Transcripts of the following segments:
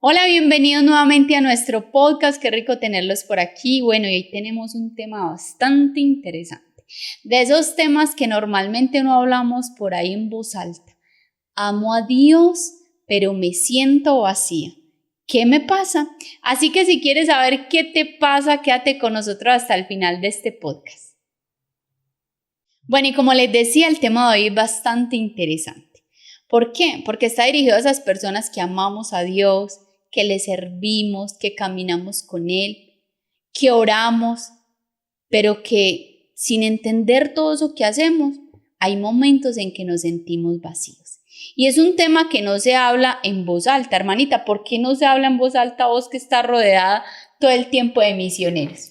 Hola, bienvenidos nuevamente a nuestro podcast, qué rico tenerlos por aquí. Bueno, y hoy tenemos un tema bastante interesante, de esos temas que normalmente no hablamos por ahí en voz alta. Amo a Dios, pero me siento vacía. ¿Qué me pasa? Así que si quieres saber qué te pasa, quédate con nosotros hasta el final de este podcast. Bueno, y como les decía, el tema de hoy es bastante interesante. ¿Por qué? Porque está dirigido a esas personas que amamos a Dios, que le servimos, que caminamos con Él, que oramos, pero que sin entender todo eso que hacemos, hay momentos en que nos sentimos vacíos. Y es un tema que no se habla en voz alta, hermanita. ¿Por qué no se habla en voz alta vos que estás rodeada todo el tiempo de misioneros?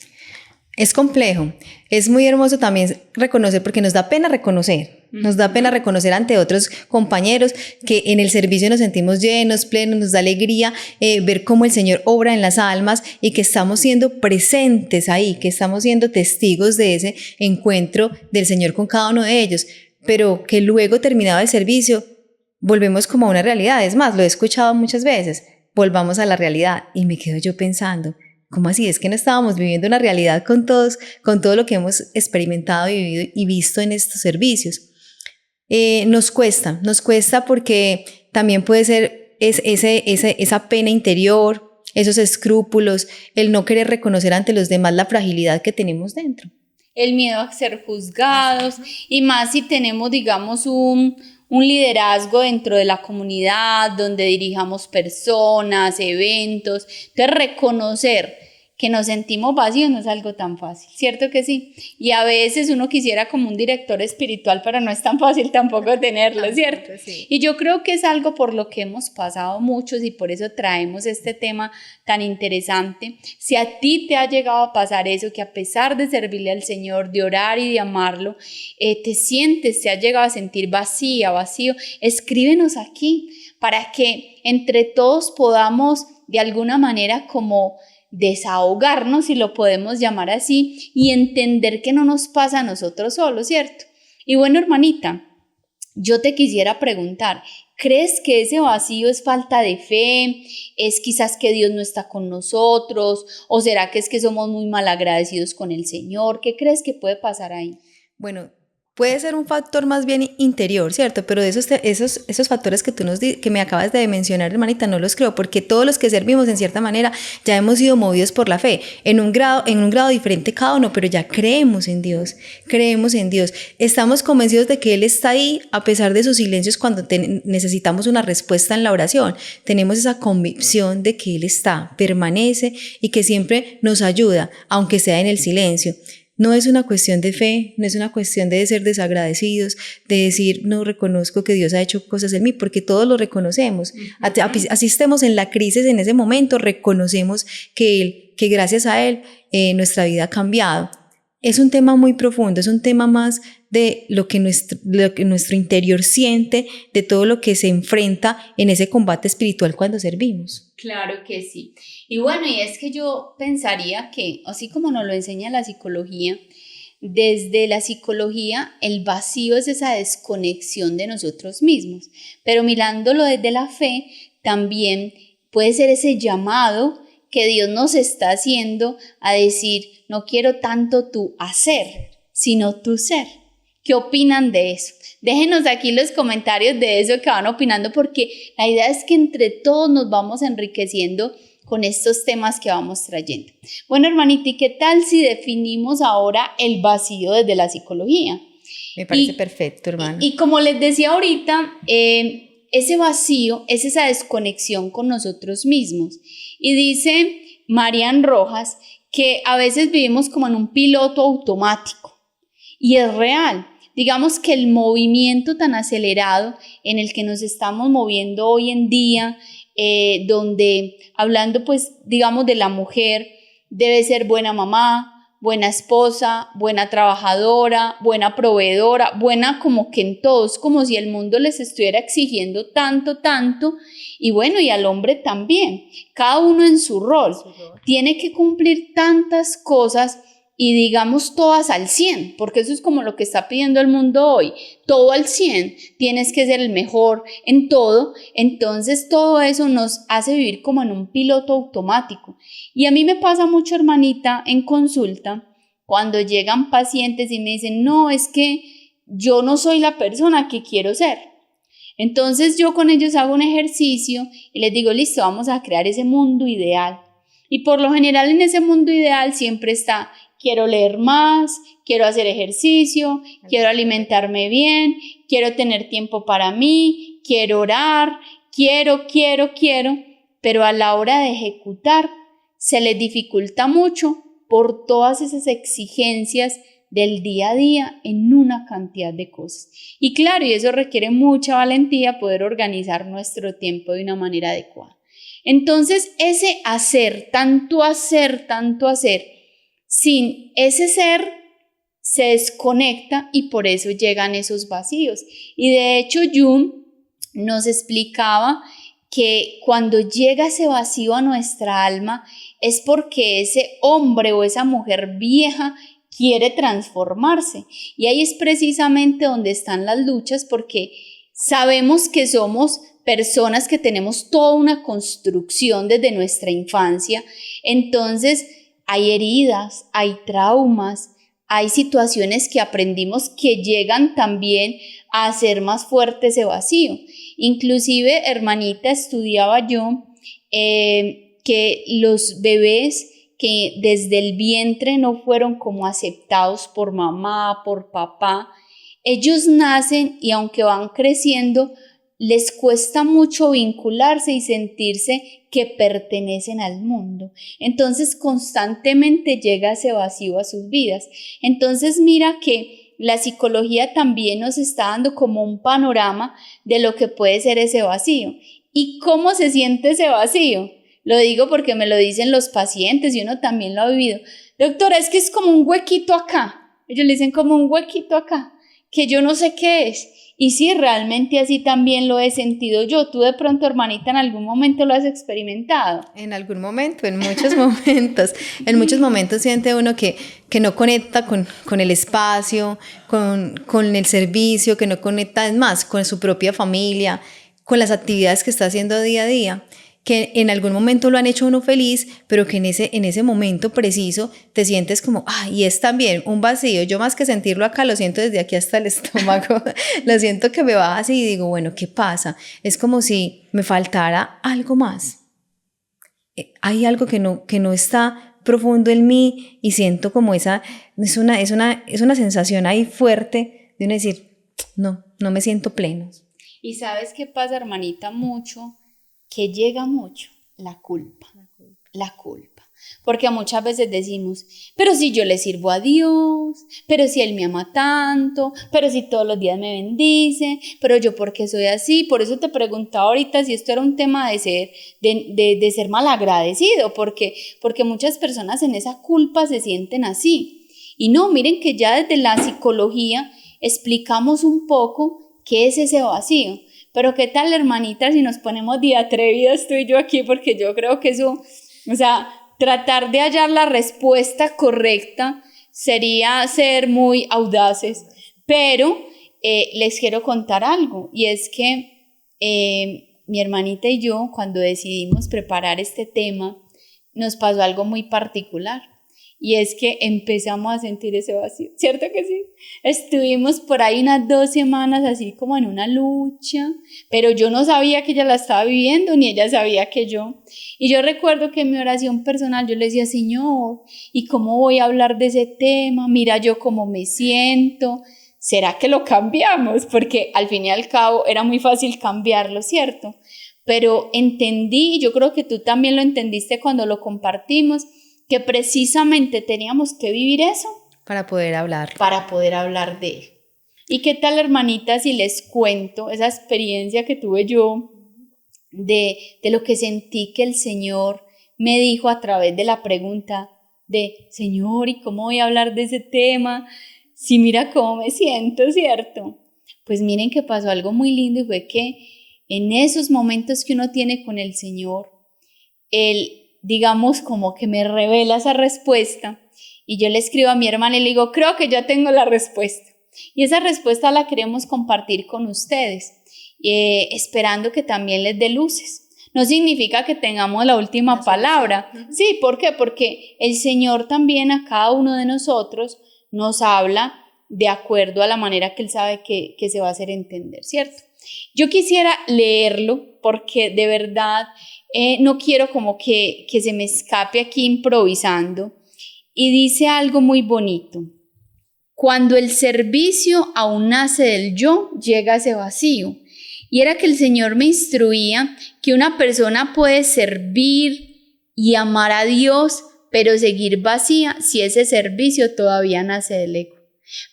Es complejo, es muy hermoso también reconocer, porque nos da pena reconocer. Nos da pena reconocer ante otros compañeros que en el servicio nos sentimos llenos, plenos, nos da alegría ver cómo el Señor obra en las almas y que estamos siendo presentes ahí, que estamos siendo testigos de ese encuentro del Señor con cada uno de ellos, pero que luego terminado el servicio volvemos como a una realidad. Es más, lo he escuchado muchas veces, volvamos a la realidad, y me quedo yo pensando, ¿cómo así? Es que no estábamos viviendo una realidad con todos, con todo lo que hemos experimentado y vivido y visto en estos servicios. Nos cuesta porque también puede ser esa pena interior, esos escrúpulos, el no querer reconocer ante los demás la fragilidad que tenemos dentro. El miedo a ser juzgados, y más si tenemos, digamos, un liderazgo dentro de la comunidad donde dirijamos personas, eventos. Entonces, reconocer que nos sentimos vacíos no es algo tan fácil, ¿cierto que sí? Y a veces uno quisiera como un director espiritual, pero no es tan fácil tampoco tenerlo, ¿cierto? Sí. Y yo creo que es algo por lo que hemos pasado muchos y por eso traemos este tema tan interesante. Si a ti te ha llegado a pasar eso, que a pesar de servirle al Señor, de orar y de amarlo, te has llegado a sentir vacío, escríbenos aquí para que entre todos podamos de alguna manera como desahogarnos, si lo podemos llamar así, y entender que no nos pasa a nosotros solos, ¿cierto? Y bueno, hermanita, yo te quisiera preguntar, ¿crees que ese vacío es falta de fe? ¿Es quizás que Dios no está con nosotros? ¿O será que es que somos muy malagradecidos con el Señor? ¿Qué crees que puede pasar ahí? Bueno, puede ser un factor más bien interior, ¿cierto? Pero de esos factores que me acabas de mencionar, hermanita, no los creo, porque todos los que servimos, en cierta manera, ya hemos sido movidos por la fe, en un grado diferente cada uno, pero ya creemos en Dios, Estamos convencidos de que Él está ahí, a pesar de sus silencios, cuando necesitamos una respuesta en la oración. Tenemos esa convicción de que Él está, permanece y que siempre nos ayuda, aunque sea en el silencio. No es una cuestión de fe, no es una cuestión de ser desagradecidos, de decir, no reconozco que Dios ha hecho cosas en mí, porque todos lo reconocemos. Así estemos en la crisis en ese momento, reconocemos que gracias a Él nuestra vida ha cambiado. Es un tema muy profundo, es un tema más de lo que nuestro interior siente, de todo lo que se enfrenta en ese combate espiritual cuando servimos. Claro que sí. Y bueno, y es que yo pensaría que, así como nos lo enseña la psicología, desde la psicología el vacío es esa desconexión de nosotros mismos, pero mirándolo desde la fe, también puede ser ese llamado que Dios nos está haciendo a decir, no quiero tanto tu hacer, sino tu ser. ¿Qué opinan de eso? Déjenos aquí los comentarios de eso que van opinando, porque la idea es que entre todos nos vamos enriqueciendo con estos temas que vamos trayendo. Bueno, hermanita, ¿y qué tal si definimos ahora el vacío desde la psicología? Me parece perfecto, hermano. Y como les decía ahorita, ese vacío es esa desconexión con nosotros mismos. Y dice Marian Rojas que a veces vivimos como en un piloto automático. Y es real. Digamos que el movimiento tan acelerado en el que nos estamos moviendo hoy en día, donde hablando pues digamos de la mujer, debe ser buena mamá, buena esposa, buena trabajadora, buena proveedora, buena como que en todos, como si el mundo les estuviera exigiendo tanto, y bueno, y al hombre también, cada uno en su rol, tiene que cumplir tantas cosas y digamos todas al 100, porque eso es como lo que está pidiendo el mundo hoy, todo al 100, tienes que ser el mejor en todo, entonces todo eso nos hace vivir como en un piloto automático. Y a mí me pasa mucho, hermanita, en consulta, cuando llegan pacientes y me dicen, no, es que yo no soy la persona que quiero ser. Entonces yo con ellos hago un ejercicio y les digo, listo, vamos a crear ese mundo ideal. Y por lo general en ese mundo ideal siempre está, quiero leer más, quiero hacer ejercicio, quiero alimentarme bien, quiero tener tiempo para mí, quiero orar, quiero, pero a la hora de ejecutar se les dificulta mucho por todas esas exigencias del día a día en una cantidad de cosas. Y claro, y eso requiere mucha valentía poder organizar nuestro tiempo de una manera adecuada. Entonces, ese hacer, tanto hacer, sin ese ser se desconecta y por eso llegan esos vacíos. Y de hecho, Jung nos explicaba que cuando llega ese vacío a nuestra alma es porque ese hombre o esa mujer vieja quiere transformarse. Y ahí es precisamente donde están las luchas, porque sabemos que somos personas que tenemos toda una construcción desde nuestra infancia, entonces hay heridas, hay traumas, hay situaciones que aprendimos que llegan también a hacer más fuerte ese vacío. Inclusive, hermanita, estudiaba yo que los bebés que desde el vientre no fueron como aceptados por mamá, por papá, ellos nacen y aunque van creciendo, les cuesta mucho vincularse y sentirse que pertenecen al mundo. Entonces constantemente llega ese vacío a sus vidas. Entonces mira que la psicología también nos está dando como un panorama de lo que puede ser ese vacío. ¿Y cómo se siente ese vacío? Lo digo porque me lo dicen los pacientes y uno también lo ha vivido. Doctora, es que es como un huequito acá. Ellos le dicen como un huequito acá, que yo no sé qué es. Y sí, realmente así también lo he sentido yo. Tú de pronto, hermanita, en algún momento lo has experimentado. En algún momento, en muchos momentos. En muchos momentos siente uno que no conecta con el espacio, con el servicio, que no conecta, es más, con su propia familia, con las actividades que está haciendo día a día, que en algún momento lo han hecho uno feliz, pero que en ese momento preciso te sientes como, y es también un vacío. Yo más que sentirlo acá, lo siento desde aquí hasta el estómago, lo siento que me va así y digo, bueno, ¿qué pasa? Es como si me faltara algo más. Hay algo que no está profundo en mí y siento como es una sensación ahí fuerte de uno decir, no me siento pleno. ¿Y sabes qué pasa, hermanita? Mucho, que llega mucho la culpa. Porque muchas veces decimos, pero si yo le sirvo a Dios, pero si Él me ama tanto, pero si todos los días me bendice, pero yo por qué soy así. Por eso te preguntaba ahorita si esto era un tema de ser malagradecido, porque muchas personas en esa culpa se sienten así. Y no, miren que ya desde la psicología explicamos un poco qué es ese vacío. Pero qué tal, hermanita, si nos ponemos de atrevidas tú y yo aquí, porque yo creo que eso, o sea, tratar de hallar la respuesta correcta sería ser muy audaces. Pero les quiero contar algo, y es que mi hermanita y yo, cuando decidimos preparar este tema, nos pasó algo muy particular. Y es que empezamos a sentir ese vacío, ¿cierto que sí? Estuvimos por ahí unas 2 semanas así como en una lucha, pero yo no sabía que ella la estaba viviendo, ni ella sabía que yo. Y yo recuerdo que en mi oración personal yo le decía, Señor, ¿y cómo voy a hablar de ese tema? Mira yo cómo me siento. ¿Será que lo cambiamos? Porque al fin y al cabo era muy fácil cambiarlo, ¿cierto? Pero entendí, y yo creo que tú también lo entendiste cuando lo compartimos, que precisamente teníamos que vivir eso para poder hablar de él. ¿Y qué tal, hermanita, si les cuento esa experiencia que tuve yo de lo que sentí que el Señor me dijo a través de la pregunta de, Señor, ¿y cómo voy a hablar de ese tema? Si mira cómo me siento, ¿cierto? Pues miren que pasó algo muy lindo y fue que en esos momentos que uno tiene con el Señor, Él, digamos, como que me revela esa respuesta Y yo le escribo a mi hermana y le digo, creo que ya tengo la respuesta. Y esa respuesta la queremos compartir con ustedes, esperando que también les dé luces. No significa que tengamos la última palabra. Sí, ¿por qué? Porque el Señor también a cada uno de nosotros nos habla de acuerdo a la manera que Él sabe que se va a hacer entender, ¿cierto? Yo quisiera leerlo porque de verdad no quiero como que se me escape aquí improvisando. Y dice algo muy bonito. Cuando el servicio aún nace del yo, llega ese vacío. Y era que el Señor me instruía que una persona puede servir y amar a Dios, pero seguir vacía si ese servicio todavía nace del ego.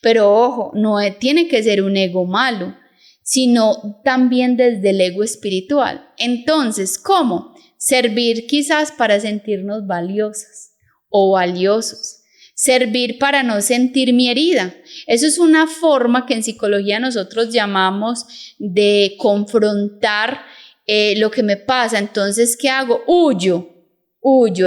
Pero ojo, no tiene que ser un ego malo, sino también desde el ego espiritual. Entonces, ¿cómo? Servir quizás para sentirnos valiosas o valiosos. Servir para no sentir mi herida. Eso es una forma que en psicología nosotros llamamos de confrontar lo que me pasa. Entonces, ¿qué hago? Huyo.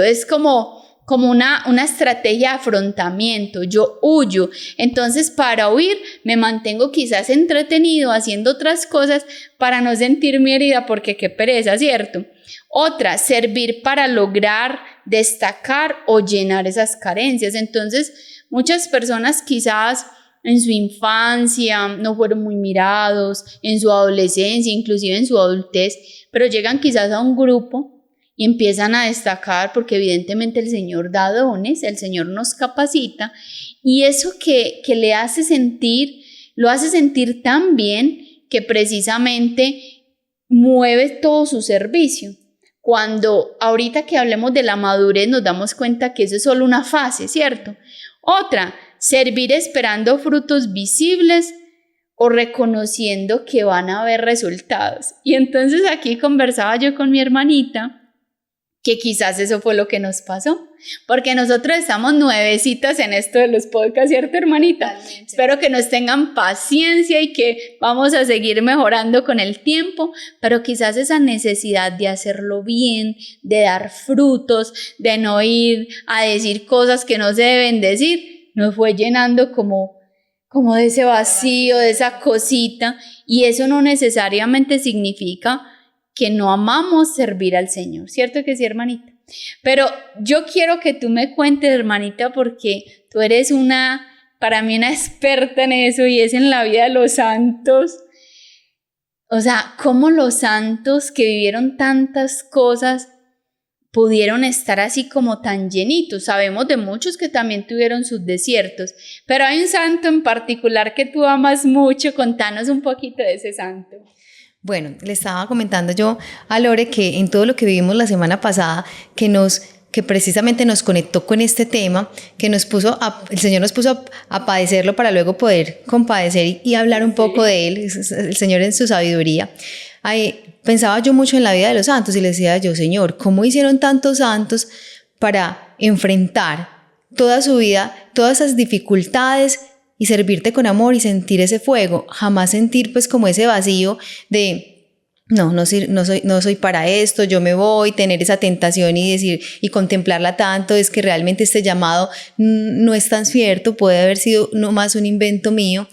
Es como una estrategia de afrontamiento. Yo huyo. Entonces, para huir, me mantengo quizás entretenido haciendo otras cosas para no sentir mi herida, porque qué pereza, ¿cierto? Otra, servir para lograr destacar o llenar esas carencias. Entonces, muchas personas quizás en su infancia no fueron muy mirados, en su adolescencia, inclusive en su adultez, pero llegan quizás a un grupo y empiezan a destacar porque evidentemente el Señor da dones, el Señor nos capacita, y eso que le hace sentir, lo hace sentir tan bien que precisamente mueve todo su servicio. Cuando ahorita que hablemos de la madurez nos damos cuenta que eso es solo una fase, ¿cierto? Otra, servir esperando frutos visibles o reconociendo que van a haber resultados. Y entonces aquí conversaba yo con mi hermanita que quizás eso fue lo que nos pasó, porque nosotros estamos nuevecitas en esto de los podcasts, ¿cierto, hermanita? Totalmente. Espero que nos tengan paciencia y que vamos a seguir mejorando con el tiempo, pero quizás esa necesidad de hacerlo bien, de dar frutos, de no ir a decir cosas que no se deben decir, nos fue llenando como de ese vacío, de esa cosita, y eso no necesariamente significa que no amamos servir al Señor, ¿cierto que sí, hermanita? Pero yo quiero que tú me cuentes, hermanita, porque tú eres para mí una experta en eso y es en la vida de los santos. O sea, cómo los santos que vivieron tantas cosas pudieron estar así como tan llenitos. Sabemos de muchos que también tuvieron sus desiertos, pero hay un santo en particular que tú amas mucho. Contanos un poquito de ese santo. Bueno, le estaba comentando yo a Lore que en todo lo que vivimos la semana pasada, que precisamente nos conectó con este tema, que el Señor nos puso a padecerlo para luego poder compadecer y hablar un poco de Él, el Señor en su sabiduría. Pensaba yo mucho en la vida de los santos y le decía yo, Señor, ¿cómo hicieron tantos santos para enfrentar toda su vida, todas esas dificultades y servirte con amor y sentir ese fuego? Jamás sentir pues como ese vacío de no soy para esto, yo me voy, tener esa tentación y decir y contemplarla tanto, es que realmente este llamado no es tan cierto, puede haber sido nomás un invento mío.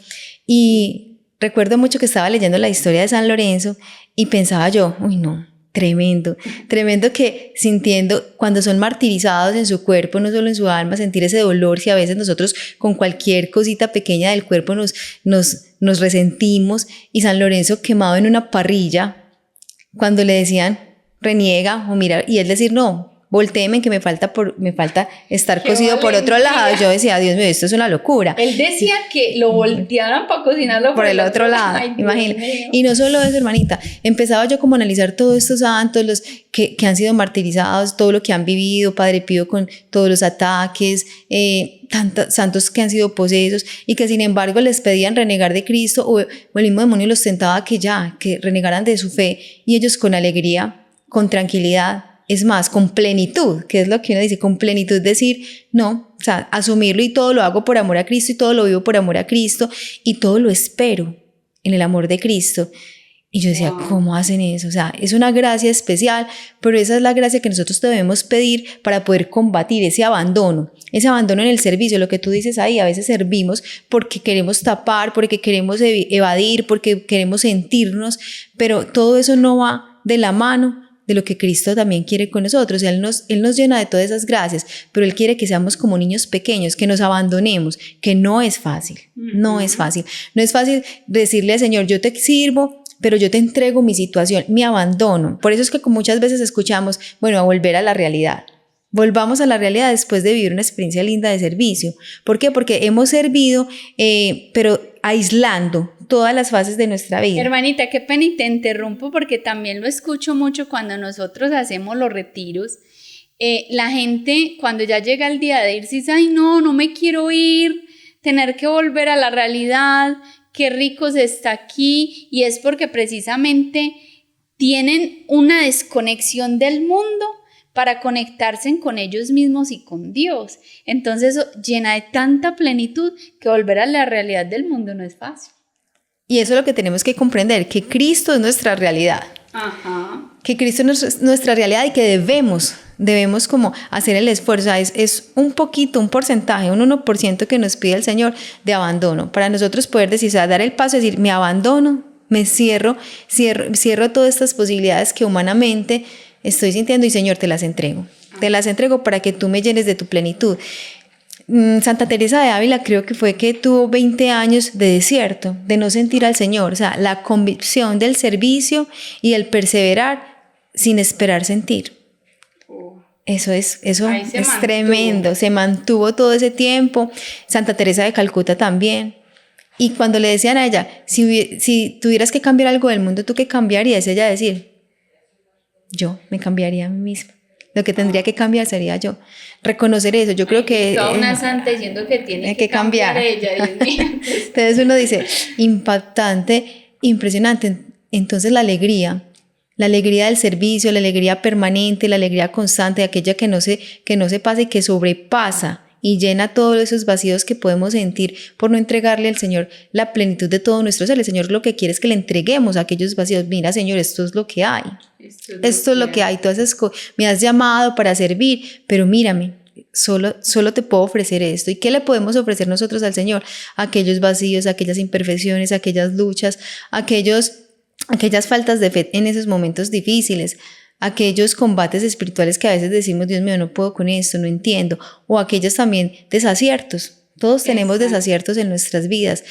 Y recuerdo mucho que estaba leyendo la historia de San Lorenzo y pensaba yo, uy no, tremendo que sintiendo cuando son martirizados en su cuerpo, no solo en su alma, sentir ese dolor, si a veces nosotros con cualquier cosita pequeña del cuerpo nos resentimos, y San Lorenzo quemado en una parrilla, cuando le decían reniega o mira, y él decir no, voltéeme que me falta estar cocido por otro lado. Yo decía, Dios mío, esto es una locura. Él decía que lo voltearan para cocinarlo por el otro lado. Imagínate. Y no solo eso, hermanita, empezaba yo como a analizar todos estos santos, los que han sido martirizados, todo lo que han vivido, Padre Pío con todos los ataques, tantos santos que han sido posesos y que sin embargo les pedían renegar de Cristo, o el mismo demonio los tentaba que renegaran de su fe, y ellos con alegría, con tranquilidad, es más, con plenitud, que es lo que uno dice, con plenitud decir, no, o sea, asumirlo, y todo lo hago por amor a Cristo y todo lo vivo por amor a Cristo y todo lo espero en el amor de Cristo. Y yo decía, ¿cómo hacen eso? O sea, es una gracia especial, pero esa es la gracia que nosotros debemos pedir para poder combatir ese abandono en el servicio, lo que tú dices ahí. A veces servimos porque queremos tapar, porque queremos evadir, porque queremos sentirnos, pero todo eso no va de la mano de lo que Cristo también quiere con nosotros. Él nos llena de todas esas gracias, pero Él quiere que seamos como niños pequeños, que nos abandonemos, que no es fácil, no es fácil. No es fácil decirle al Señor, yo te sirvo, pero yo te entrego mi situación, mi abandono. Por eso es que muchas veces escuchamos, bueno, a volver a la realidad. Volvamos a la realidad después de vivir una experiencia linda de servicio. ¿Por qué? Porque hemos servido, pero aislando todas las fases de nuestra vida. Hermanita, qué pena y te interrumpo porque también lo escucho mucho cuando nosotros hacemos los retiros. La gente cuando ya llega el día de irse dice, ay no me quiero ir, tener que volver a la realidad, qué rico se está aquí, y es porque precisamente tienen una desconexión del mundo para conectarse con ellos mismos y con Dios. Entonces eso llena de tanta plenitud que volver a la realidad del mundo no es fácil. Y eso es lo que tenemos que comprender, que Cristo es nuestra realidad. Ajá. Que Cristo es nuestra realidad y que debemos como hacer el esfuerzo. Es un poquito, un porcentaje, un 1% que nos pide el Señor de abandono. Para nosotros poder decir, o sea, dar el paso, decir, me abandono, me cierro todas estas posibilidades que humanamente estoy sintiendo y Señor, te las entrego. Te las entrego para que tú me llenes de tu plenitud. Santa Teresa de Ávila creo que fue que tuvo 20 años de desierto, de no sentir al Señor, o sea, la convicción del servicio y el perseverar sin esperar sentir. Eso es tremendo, se mantuvo todo ese tiempo. Santa Teresa de Calcuta también. Y cuando le decían a ella, si tuvieras que cambiar algo del mundo, ¿tú qué cambiarías? Ella decir, yo me cambiaría a mí misma. Lo que tendría que cambiar sería yo. Reconocer eso, yo creo que... Toda una santa diciendo que tiene que cambiar ella, Dios mío. Entonces uno dice, impactante, impresionante. Entonces la alegría del servicio, la alegría permanente, la alegría constante, aquella que no se pasa y que sobrepasa y llena todos esos vacíos que podemos sentir por no entregarle al Señor la plenitud de todo nuestro ser. El Señor lo que quiere es que le entreguemos aquellos vacíos. Mira, Señor, esto es lo que hay. Esto es lo que hay. Tú me has llamado para servir, pero mírame, solo te puedo ofrecer esto. ¿Y qué le podemos ofrecer nosotros al Señor? Aquellos vacíos, aquellas imperfecciones, aquellas luchas, aquellas faltas de fe en esos momentos difíciles, aquellos combates espirituales que a veces decimos, Dios mío, no puedo con esto, no entiendo, o aquellos también desaciertos. Todos tenemos desaciertos en nuestras vidas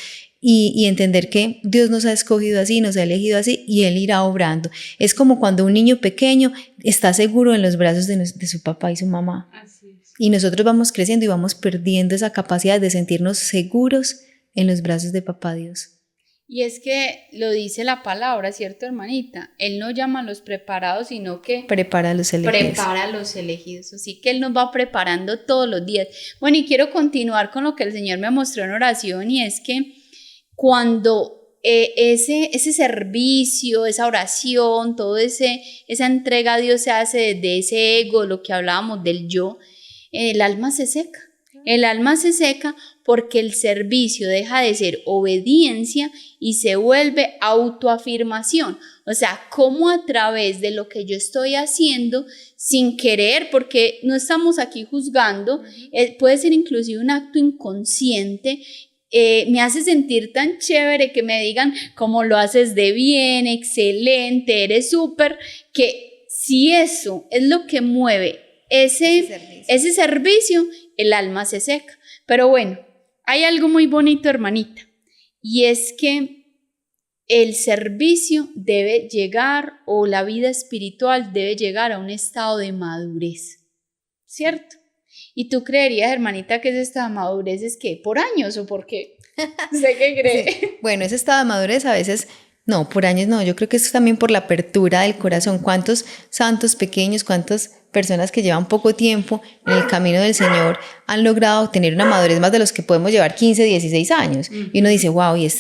y entender que Dios nos ha escogido así, nos ha elegido así y Él irá obrando. Es como cuando un niño pequeño está seguro en los brazos de su papá y su mamá. Así es. Y nosotros vamos creciendo y vamos perdiendo esa capacidad de sentirnos seguros en los brazos de papá Dios. Y es que lo dice la palabra, ¿cierto, hermanita? Él no llama a los preparados, sino que prepara a los elegidos. Prepara a los elegidos. Así que Él nos va preparando todos los días. Bueno, y quiero continuar con lo que el Señor me mostró en oración, y es que cuando ese servicio, esa oración, esa entrega a Dios se hace desde ese ego, lo que hablábamos del yo, el alma se seca. El alma se seca porque el servicio deja de ser obediencia y se vuelve autoafirmación. O sea, cómo a través de lo que yo estoy haciendo sin querer, porque no estamos aquí juzgando, puede ser inclusive un acto inconsciente, me hace sentir tan chévere que me digan cómo lo haces de bien, excelente, eres súper, que si eso es lo que mueve ese servicio, el alma se seca. Pero bueno, hay algo muy bonito, hermanita, y es que el servicio debe llegar, o la vida espiritual debe llegar a un estado de madurez, ¿cierto? ¿Y tú creerías, hermanita, que ese estado de madurez es qué? ¿Por años o por qué? ¿Usted qué cree? Sí. Bueno, ese estado de madurez a veces... No, por años no, yo creo que es también por la apertura del corazón. ¿Cuántos santos pequeños, cuántas personas que llevan poco tiempo en el camino del Señor han logrado tener una madurez más de los que podemos llevar 15, 16 años? Y uno dice, wow, ¿y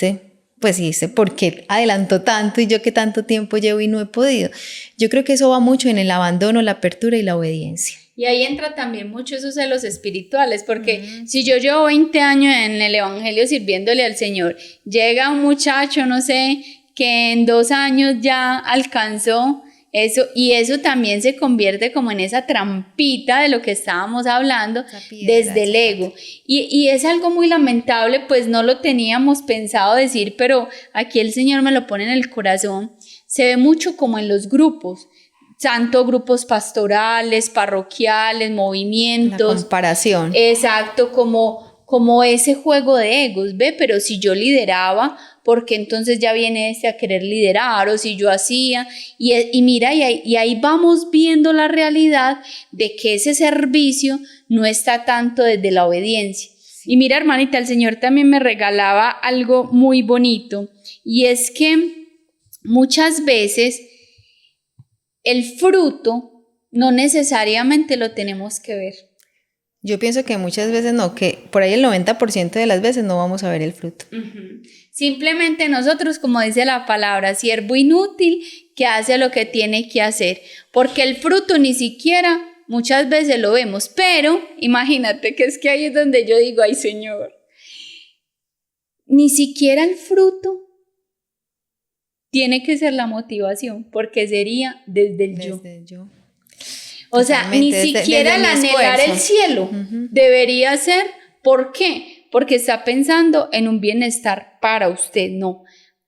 por qué adelantó tanto y yo que tanto tiempo llevo y no he podido? Yo creo que eso va mucho en el abandono, la apertura y la obediencia. Y ahí entra también mucho esos celos espirituales, porque si yo llevo 20 años en el evangelio sirviéndole al Señor, llega un muchacho, no sé, que en 2 años ya alcanzó eso, y eso también se convierte como en esa trampita de lo que estábamos hablando desde el ego. Y es algo muy lamentable, pues no lo teníamos pensado decir, pero aquí el Señor me lo pone en el corazón. Se ve mucho como en los grupos, tanto grupos pastorales, parroquiales, movimientos. La comparación. Exacto, como ese juego de egos, ¿ve? Pero si yo lideraba, porque entonces ya viene este a querer liderar, o si yo hacía, y mira, y ahí vamos viendo la realidad de que ese servicio no está tanto desde la obediencia. Y mira, hermanita, el Señor también me regalaba algo muy bonito, y es que muchas veces el fruto no necesariamente lo tenemos que ver. Yo pienso que muchas veces no, que por ahí el 90% de las veces no vamos a ver el fruto. Simplemente nosotros, como dice la palabra, siervo inútil que hace lo que tiene que hacer, porque el fruto ni siquiera muchas veces lo vemos, pero imagínate que es que ahí es donde yo digo, ay Señor, ni siquiera el fruto tiene que ser la motivación, porque sería desde el yo. O sea, ni siquiera el anhelar el cielo debería ser. ¿Por qué? Porque está pensando en un bienestar para usted. No,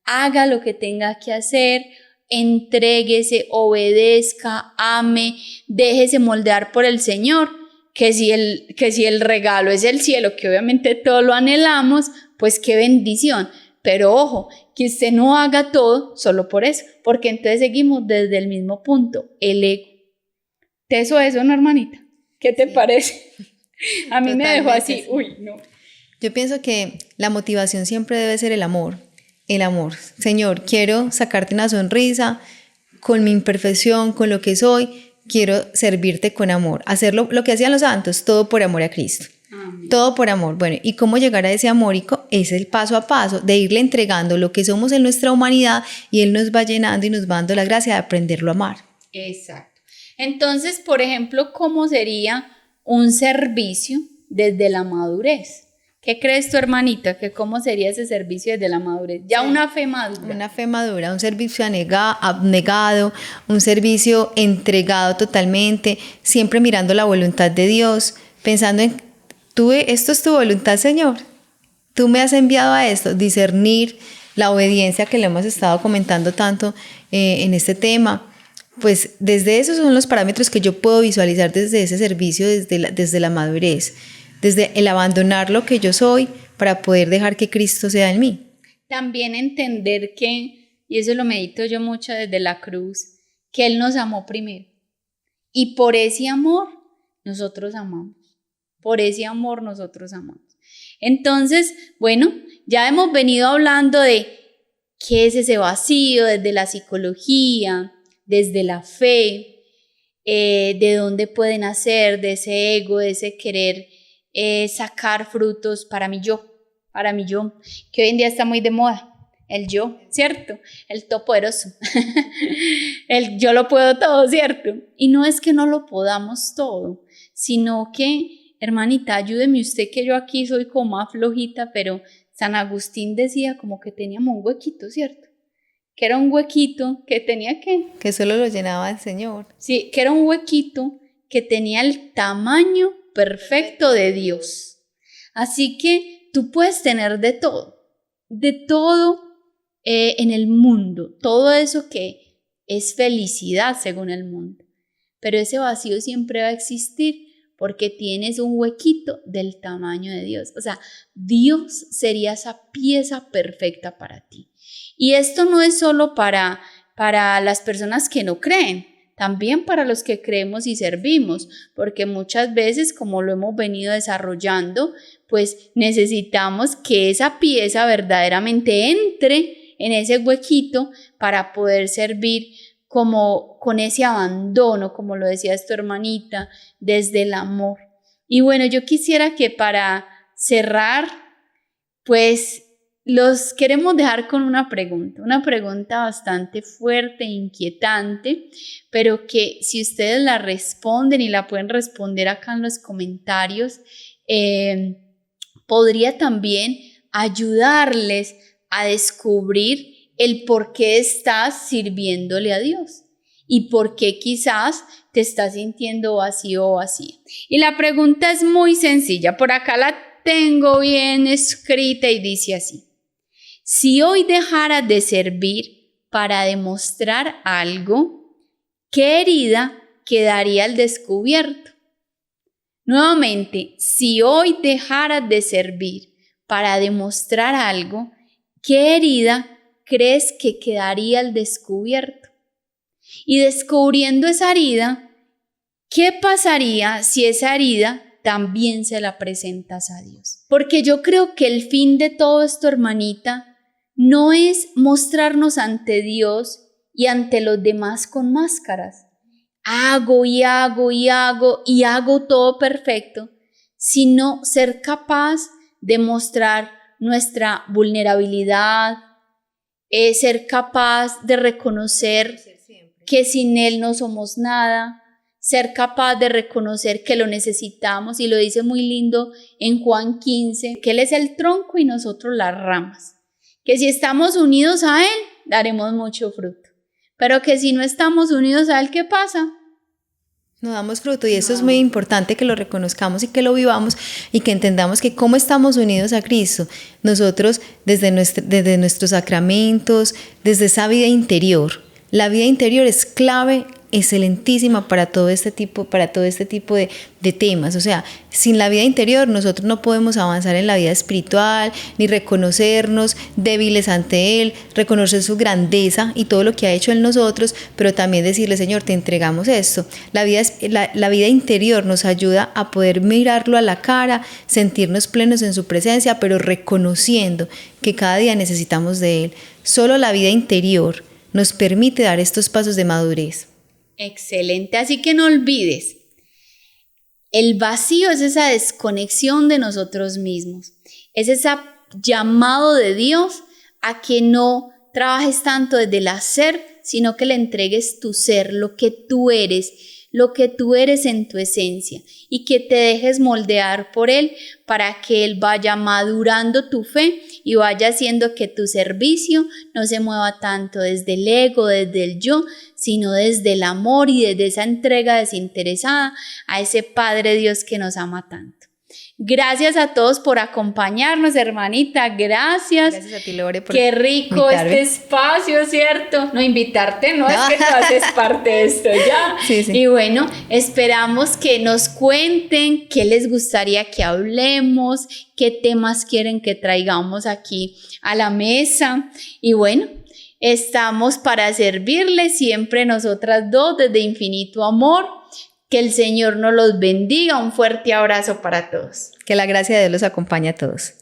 haga lo que tenga que hacer, entréguese, obedezca, ame, déjese moldear por el Señor. Que si el regalo es el cielo, que obviamente todos lo anhelamos, pues qué bendición. Pero ojo, que usted no haga todo solo por eso, porque entonces seguimos desde el mismo punto, el ego. Eso, ¿no, hermanita? ¿Qué te parece? A mí me dejó así, sí. Uy, no. Yo pienso que la motivación siempre debe ser el amor. El amor. Señor, quiero sacarte una sonrisa con mi imperfección, con lo que soy. Quiero servirte con amor. Hacerlo lo que hacían los santos, todo por amor a Cristo. Amén. Todo por amor. Bueno, ¿y cómo llegar a ese amor? Es el paso a paso de irle entregando lo que somos en nuestra humanidad, y Él nos va llenando y nos va dando la gracia de aprenderlo a amar. Exacto. Entonces, por ejemplo, ¿cómo sería un servicio desde la madurez? ¿Qué crees tu hermanita? ¿Que cómo sería ese servicio desde la madurez? Ya sí, una fe madura. Una fe madura, un servicio abnegado, un servicio entregado totalmente, siempre mirando la voluntad de Dios, pensando en, esto es tu voluntad, Señor. Tú me has enviado a esto, discernir la obediencia que le hemos estado comentando tanto en este tema. Pues desde esos son los parámetros que yo puedo visualizar desde ese servicio, desde la madurez, desde el abandonar lo que yo soy para poder dejar que Cristo sea en mí. También entender que, y eso lo medito yo mucho desde la cruz, que Él nos amó primero. Y por ese amor nosotros amamos. Por ese amor nosotros amamos. Entonces, bueno, ya hemos venido hablando de qué es ese vacío desde la psicología, desde la fe, de dónde pueden nacer, de ese ego, de ese querer sacar frutos para mi yo, que hoy en día está muy de moda, el yo, ¿cierto? El todopoderoso, el yo lo puedo todo, ¿cierto? Y no es que no lo podamos todo, sino que, hermanita, ayúdeme usted, que yo aquí soy como más flojita, pero San Agustín decía como que teníamos un huequito, ¿cierto? Que era un huequito que tenía que solo lo llenaba el Señor. Sí, que era un huequito que tenía el tamaño perfecto de Dios. Así que tú puedes tener de todo en el mundo, todo eso que es felicidad según el mundo. Pero ese vacío siempre va a existir porque tienes un huequito del tamaño de Dios. O sea, Dios sería esa pieza perfecta para ti. Y esto no es solo para las personas que no creen, también para los que creemos y servimos, porque muchas veces, como lo hemos venido desarrollando, pues necesitamos que esa pieza verdaderamente entre en ese huequito para poder servir como con ese abandono, como lo decía tu hermanita, desde el amor. Y bueno, yo quisiera que para cerrar, pues los queremos dejar con una pregunta bastante fuerte e inquietante, pero que si ustedes la responden y la pueden responder acá en los comentarios, podría también ayudarles a descubrir el por qué estás sirviéndole a Dios y por qué quizás te estás sintiendo vacío o vacía. Y la pregunta es muy sencilla, por acá la tengo bien escrita y dice así: si hoy dejaras de servir para demostrar algo, ¿qué herida quedaría al descubierto? Nuevamente, si hoy dejaras de servir para demostrar algo, ¿qué herida crees que quedaría al descubierto? Y descubriendo esa herida, ¿qué pasaría si esa herida también se la presentas a Dios? Porque yo creo que el fin de todo esto, hermanita, no es mostrarnos ante Dios y ante los demás con máscaras. Hago y hago y hago y hago todo perfecto, sino ser capaz de mostrar nuestra vulnerabilidad, ser capaz de reconocer que sin Él no somos nada, ser capaz de reconocer que lo necesitamos, y lo dice muy lindo en Juan 15, que Él es el tronco y nosotros las ramas, que si estamos unidos a Él, daremos mucho fruto, pero que si no estamos unidos a Él, ¿qué pasa? No damos fruto, y eso es muy importante que lo reconozcamos y que lo vivamos y que entendamos que como estamos unidos a Cristo, nosotros desde nuestros sacramentos, desde esa vida interior, la vida interior es clave, excelentísima para todo este tipo de temas. O sea, sin la vida interior nosotros no podemos avanzar en la vida espiritual, ni reconocernos débiles ante Él, reconocer su grandeza y todo lo que ha hecho en nosotros, pero también decirle: Señor, te entregamos esto. La vida interior nos ayuda a poder mirarlo a la cara, sentirnos plenos en su presencia, pero reconociendo que cada día necesitamos de Él. Solo la vida interior nos permite dar estos pasos de madurez. Excelente, así que no olvides, el vacío es esa desconexión de nosotros mismos, es ese llamado de Dios a que no trabajes tanto desde el hacer, sino que le entregues tu ser, lo que tú eres en tu esencia, y que te dejes moldear por Él para que Él vaya madurando tu fe y vaya haciendo que tu servicio no se mueva tanto desde el ego, desde el yo, sino desde el amor y desde esa entrega desinteresada a ese Padre Dios que nos ama tanto. Gracias a todos por acompañarnos, hermanita, gracias. Gracias a ti, Lore, por qué rico invitarme. este espacio, ¿cierto? No, invitarte, no, es que tú haces parte de esto ya. Sí. Y bueno, esperamos que nos cuenten qué les gustaría que hablemos, qué temas quieren que traigamos aquí a la mesa. Y bueno, estamos para servirles siempre nosotras dos desde infinito amor. Que el Señor nos los bendiga. Un fuerte abrazo para todos. Que la gracia de Dios los acompañe a todos.